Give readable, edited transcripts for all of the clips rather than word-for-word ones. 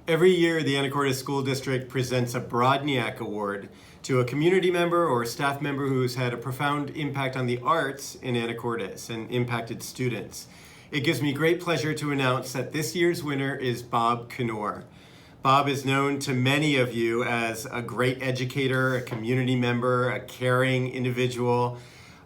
Every year, the Anacortes School District presents a Brodniak Award to a community member or staff member who's had a profound impact on the arts in Anacortes and impacted students. It gives me great pleasure to announce that this year's winner is Bob Knorr. Bob is known to many of you as a great educator, a community member, a caring individual.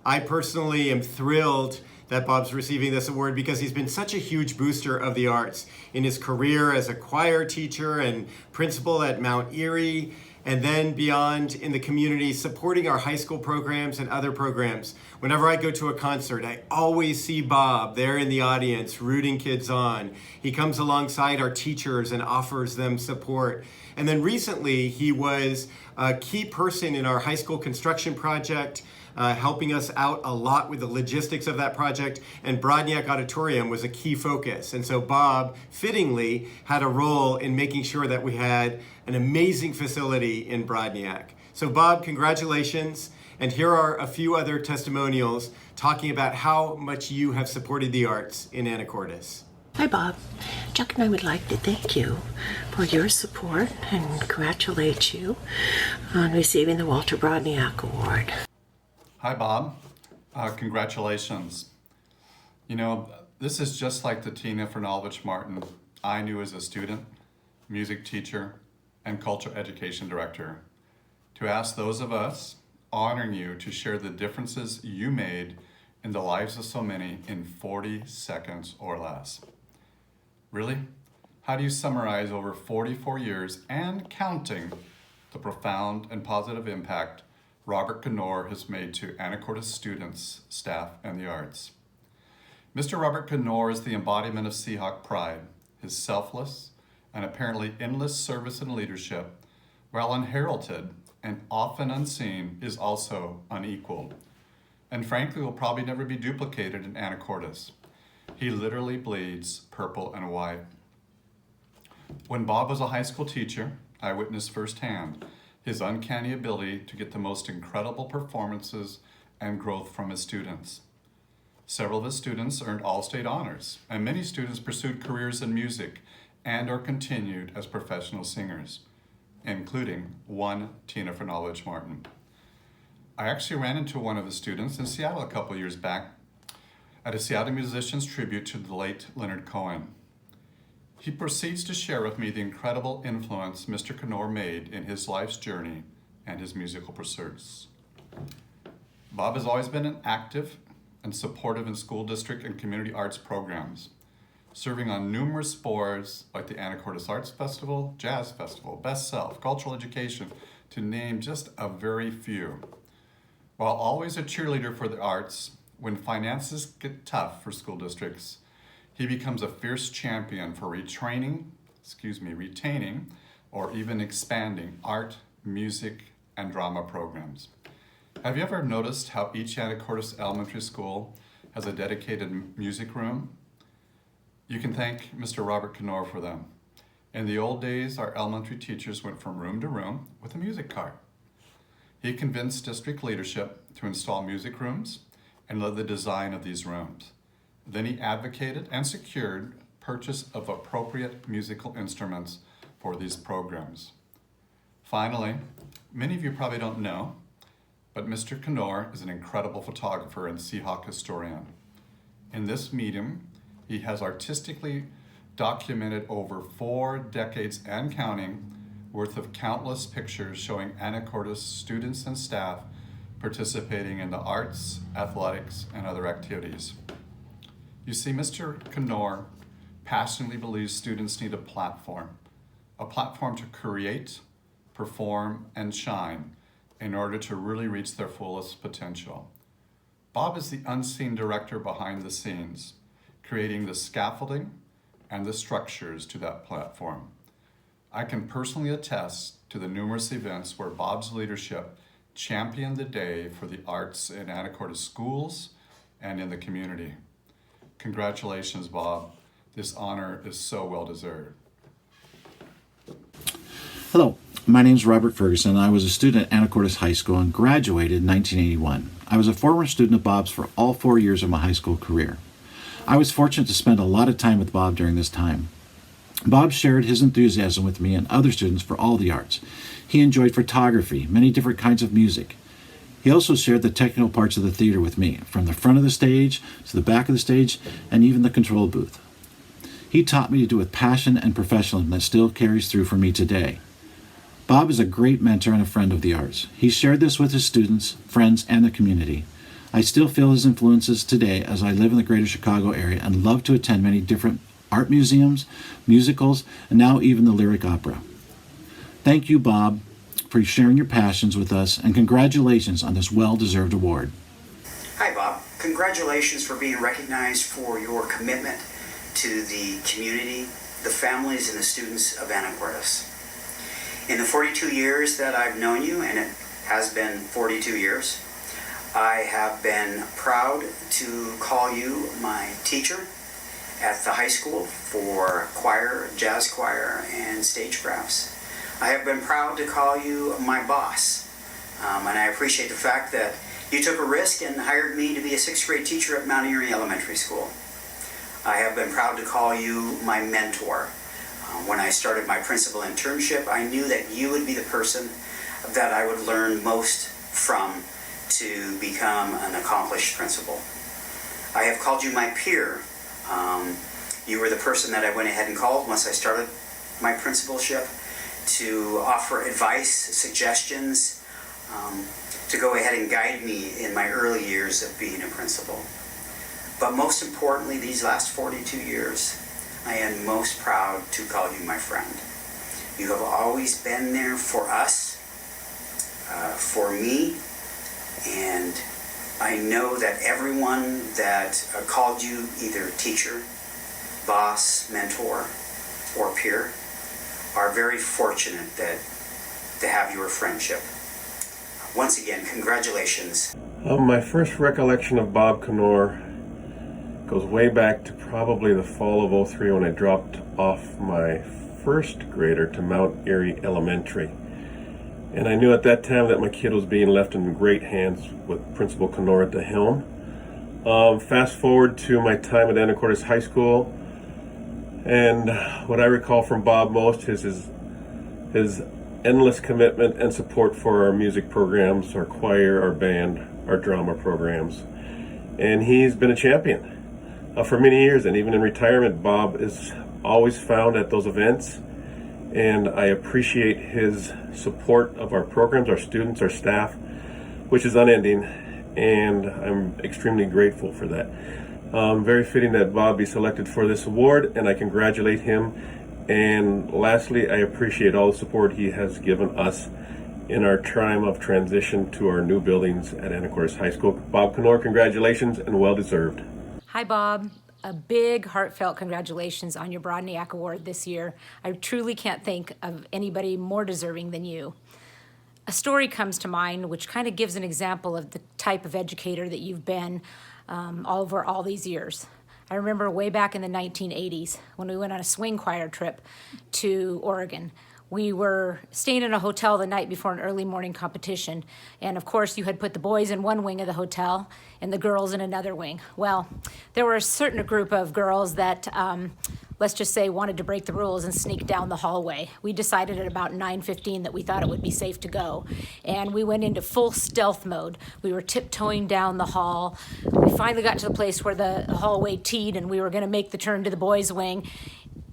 I personally am thrilled that Bob's receiving this award because he's been such a huge booster of the arts in his career as a choir teacher and principal at Mount Erie, and then beyond in the community, supporting our high school programs and other programs. Whenever I go to a concert, I always see Bob there in the audience, rooting kids on. He comes alongside our teachers and offers them support. And then recently, he was a key person in our high school construction project, helping us out a lot with the logistics of that project, and Brodniak Auditorium was a key focus. And so Bob, fittingly, had a role in making sure that we had an amazing facility in Brodniak. So Bob, congratulations, and here are a few other testimonials talking about how much you have supported the arts in Anacortes. Hi, Bob. Chuck and I would like to thank you for your support and congratulate you on receiving the Walter Brodniak Award. Hi, Bob. Congratulations. You know, this is just like the Tina Fernalovich Martin I knew as a student, music teacher, and cultural education director. To ask those of us honoring you to share the differences you made in the lives of so many in 40 seconds or less. Really? How do you summarize over 44 years and counting the profound and positive impact Robert Knorr has made to Anacortes students, staff, and the arts? Mr. Robert Knorr is the embodiment of Seahawk pride. His selfless and apparently endless service and leadership, while unheralded and often unseen, is also unequaled. And frankly, will probably never be duplicated in Anacortes. He literally bleeds purple and white. When Bob was a high school teacher, I witnessed firsthand his uncanny ability to get the most incredible performances and growth from his students. Several of his students earned all-state honors, and many students pursued careers in music and or continued as professional singers, including one Tina Fernalovich Martin. I actually ran into one of his students in Seattle a couple years back at a Seattle musician's tribute to the late Leonard Cohen. He proceeds to share with me the incredible influence Mr. Knorr made in his life's journey and his musical pursuits. Bob has always been an active and supportive in school district and community arts programs, serving on numerous boards like the Anacortes Arts Festival, Jazz Festival, Best Self, Cultural Education, to name just a very few. While always a cheerleader for the arts, when finances get tough for school districts, he becomes a fierce champion for retaining, or even expanding art, music, and drama programs. Have you ever noticed how each Anacortes elementary school has a dedicated music room? You can thank Mr. Robert Knorr for them. In the old days, our elementary teachers went from room to room with a music cart. He convinced district leadership to install music rooms and led the design of these rooms. Then he advocated and secured purchase of appropriate musical instruments for these programs. Finally, many of you probably don't know, but Mr. Knorr is an incredible photographer and Seahawk historian. In this medium, he has artistically documented over 4 decades and counting worth of countless pictures showing Anacortes students and staff participating in the arts, athletics, and other activities. You see, Mr. Knorr passionately believes students need a platform to create, perform, and shine in order to really reach their fullest potential. Bob is the unseen director behind the scenes, creating the scaffolding and the structures to that platform. I can personally attest to the numerous events where Bob's leadership championed the day for the arts in Anacortes schools and in the community. Congratulations, Bob. This honor is so well deserved. Hello, my name is Robert Ferguson, and I was a student at Anacortes High School and graduated in 1981. I was a former student of Bob's for all 4 years of my high school career. I was fortunate to spend a lot of time with Bob during this time. Bob shared his enthusiasm with me and other students for all the arts. He enjoyed photography, many different kinds of music. He also shared the technical parts of the theater with me, from the front of the stage to the back of the stage and even the control booth. He taught me to do it with passion and professionalism that still carries through for me today. Bob is a great mentor and a friend of the arts. He shared this with his students, friends, and the community. I still feel his influences today as I live in the greater Chicago area and love to attend many different art museums, musicals, and now even the lyric opera. Thank you, Bob, for sharing your passions with us, and congratulations on this well-deserved award. Hi, Bob. Congratulations for being recognized for your commitment to the community, the families, and the students of Anacortes. In the 42 years that I've known you, and it has been 42 years, I have been proud to call you my teacher at the high school for choir, jazz choir, and stagecrafts. I have been proud to call you my boss, and I appreciate the fact that you took a risk and hired me to be a 6th grade teacher at Mount Erie Elementary School. I have been proud to call you my mentor. When I started my principal internship, I knew that you would be the person that I would learn most from to become an accomplished principal. I have called you my peer. You were the person that I went ahead and called once I started my principalship to offer advice, suggestions, to go ahead and guide me in my early years of being a principal. But most importantly, these last 42 years, I am most proud to call you my friend. You have always been there for us, for me, and I know that everyone that called you either teacher, boss, mentor, or peer are very fortunate to have your friendship. Once again, congratulations. My first recollection of Bob Knorr goes way back to probably the fall of '03 when I dropped off my first grader to Mount Erie Elementary. And I knew at that time that my kid was being left in great hands with Principal Knorr at the helm. Fast forward to my time at Anacortes High School, and what I recall from Bob most is his endless commitment and support for our music programs, our choir, our band, our drama programs. And he's been a champion for many years, and even in retirement, Bob is always found at those events, and I appreciate his support of our programs, our students, our staff, which is unending, and I'm extremely grateful for that. Very fitting that Bob be selected for this award, and I congratulate him. And lastly, I appreciate all the support he has given us in our time of transition to our new buildings at Anacortes High School. Bob Knorr, congratulations and well deserved. Hi, Bob. A big, heartfelt congratulations on your Brodniak Award this year. I truly can't think of anybody more deserving than you. A story comes to mind which kind of gives an example of the type of educator that you've been over all these years. I remember way back in the 1980s when we went on a swing choir trip to Oregon. We were staying in a hotel the night before an early morning competition, and of course you had put the boys in one wing of the hotel and the girls in another wing. Well, there were a certain group of girls that, let's just say, wanted to break the rules and sneak down the hallway. We decided at about 9:15 that we thought it would be safe to go, and we went into full stealth mode. We were tiptoeing down the hall. We finally got to the place where the hallway teed, and we were gonna make the turn to the boys' wing,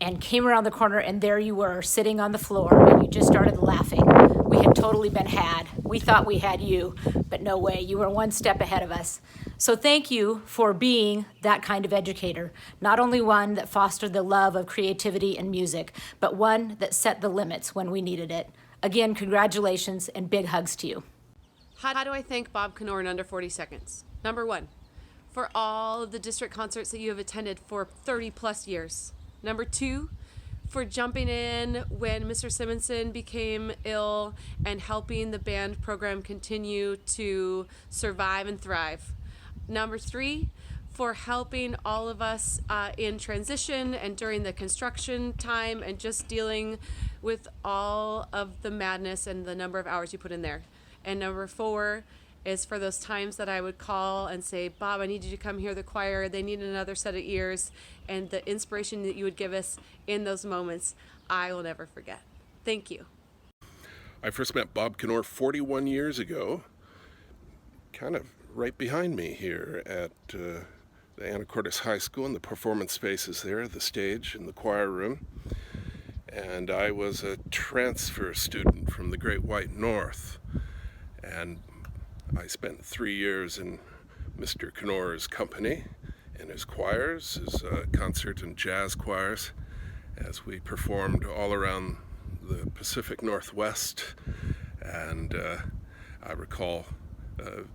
and came around the corner, and there you were, sitting on the floor, and you just started laughing. We had totally been had. We thought we had you, but no way. You were one step ahead of us. So thank you for being that kind of educator. Not only one that fostered the love of creativity and music, but one that set the limits when we needed it. Again, congratulations and big hugs to you. How do I thank Bob Knorr in under 40 seconds? Number one, for all of the district concerts that you have attended for 30 plus years. Number two, for jumping in when Mr. Simonson became ill and helping the band program continue to survive and thrive. Number three, for helping all of us in transition and during the construction time and just dealing with all of the madness and the number of hours you put in there. And number four, is for those times that I would call and say, Bob, I need you to come hear the choir. They need another set of ears. And the inspiration that you would give us in those moments, I will never forget. Thank you. I first met Bob Knorr 41 years ago, kind of right behind me here at the Anacortes High School, in the performance spaces there, the stage and the choir room. And I was a transfer student from the Great White North. And I spent 3 years in Mr. Knorr's company, in his choirs, his concert and jazz choirs, as we performed all around the Pacific Northwest. And I recall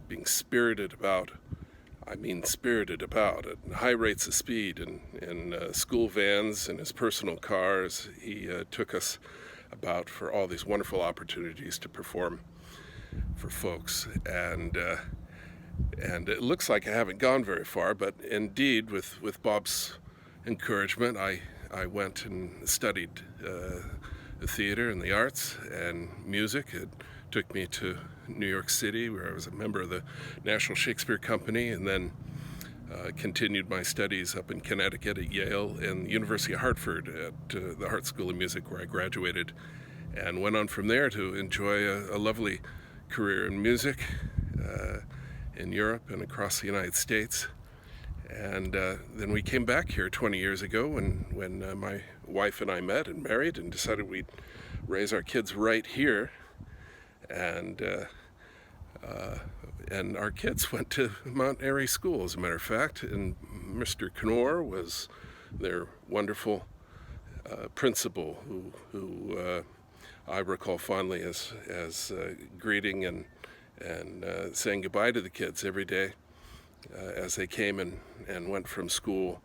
being spirited about at high rates of speed in school vans and his personal cars. He took us about for all these wonderful opportunities to perform for folks. And it looks like I haven't gone very far, but indeed, with Bob's encouragement, I went and studied the theater and the arts and music. It took me to New York City, where I was a member of the National Shakespeare Company, and then continued my studies up in Connecticut at Yale and the University of Hartford at the Hart School of Music, where I graduated, and went on from there to enjoy a lovely career in music in Europe and across the United States. And then we came back here 20 years ago when my wife and I met and married and decided we'd raise our kids right here. And our kids went to Mount Airy School, as a matter of fact, and Mr. Knorr was their wonderful principal, who I recall fondly as greeting and saying goodbye to the kids every day as they came and went from school,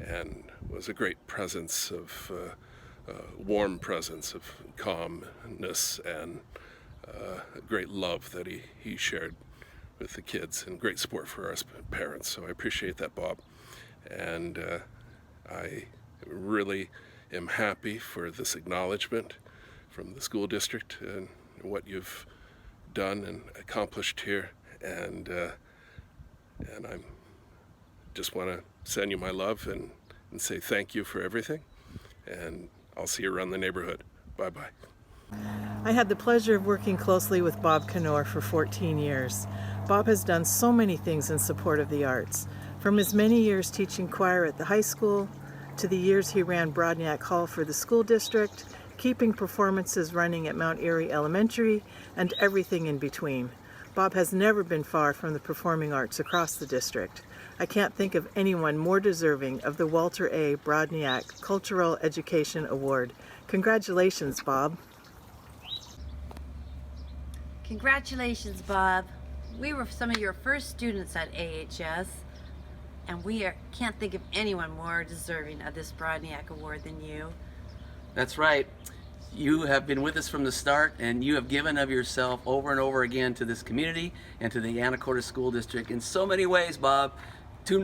and was a great presence of warm presence of calmness and great love that he shared with the kids, and great support for us parents. So I appreciate that, Bob. And I really am happy for this acknowledgement from the school district and what you've done and accomplished here. And I just want to send you my love and say thank you for everything. And I'll see you around the neighborhood. Bye-bye. I had the pleasure of working closely with Bob Knorr for 14 years. Bob has done so many things in support of the arts, from his many years teaching choir at the high school, to the years he ran Brodniak Hall for the school district, keeping performances running at Mount Airy Elementary, and everything in between. Bob has never been far from the performing arts across the district. I can't think of anyone more deserving of the Walter A. Brodniak Cultural Education Award. Congratulations, Bob. Congratulations, Bob. We were some of your first students at AHS, and can't think of anyone more deserving of this Brodniak Award than you. That's right. You have been with us from the start, and you have given of yourself over and over again to this community and to the Anacortes School District in so many ways, Bob. Too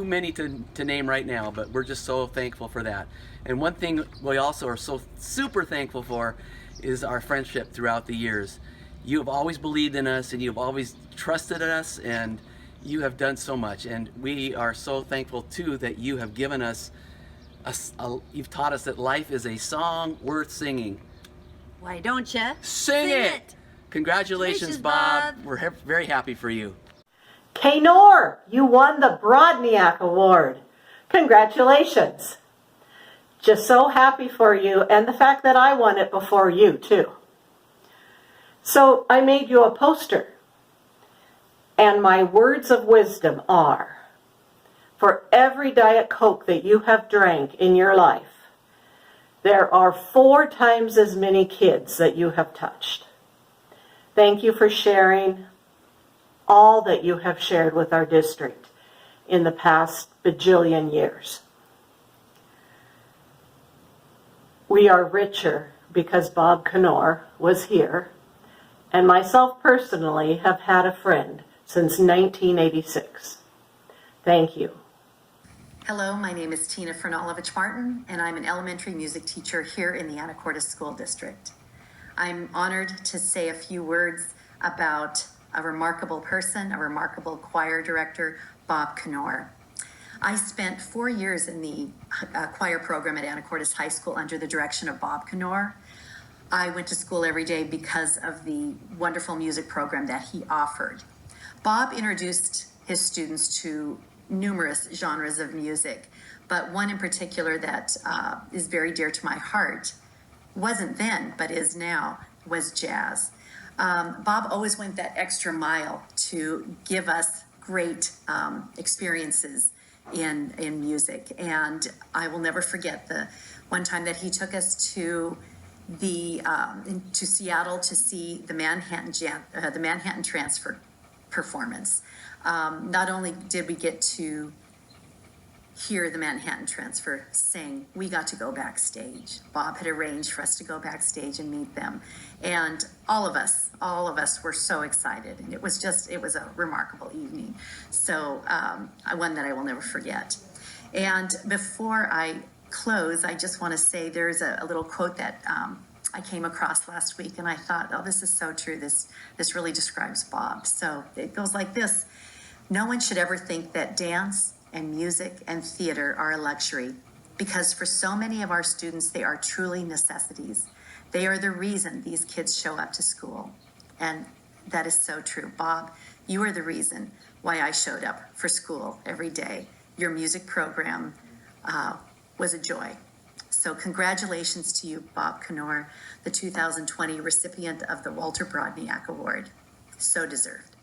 many to name right now, but we're just so thankful for that. And one thing we also are so super thankful for is our friendship throughout the years. You have always believed in us, and you have always trusted in us, and you have done so much. And we are so thankful too that you have given us you've taught us that life is a song worth singing. Why don't you sing it? Congratulations, Bob. We're very happy for you. Knorr, you won the Brodniak Award. Congratulations. Just so happy for you, and the fact that I won it before you, too. So I made you a poster, and my words of wisdom are, for every Diet Coke that you have drank in your life, there are 4 times as many kids that you have touched. Thank you for sharing all that you have shared with our district in the past bajillion years. We are richer because Bob Knorr was here, and myself personally have had a friend since 1986. Thank you. Hello, my name is Tina Fernalovich Martin, and I'm an elementary music teacher here in the Anacortes School District. I'm honored to say a few words about a remarkable person, a remarkable choir director, Bob Knorr. I spent 4 years in the choir program at Anacortes High School under the direction of Bob Knorr. I went to school every day because of the wonderful music program that he offered. Bob introduced his students to numerous genres of music, but one in particular that is very dear to my heart, wasn't then, but is now, was jazz. Bob always went that extra mile to give us great experiences in music. And I will never forget the one time that he took us to to Seattle to see the Manhattan Transfer performance. Not only did we get to hear the Manhattan Transfer sing, we got to go backstage. Bob had arranged for us to go backstage and meet them. And all of us were so excited. And it was a remarkable evening. So one that I will never forget. And before I close, I just want to say there's a little quote that I came across last week, and I thought, oh, this is so true. This really describes Bob. So it goes like this: no one should ever think that dance and music and theater are a luxury, because for so many of our students, they are truly necessities. They are the reason these kids show up to school. And that is so true. Bob, you are the reason why I showed up for school every day. Your music program was a joy. So congratulations to you, Bob Knorr, the 2020 recipient of the Walter Brodniak Award. So deserved.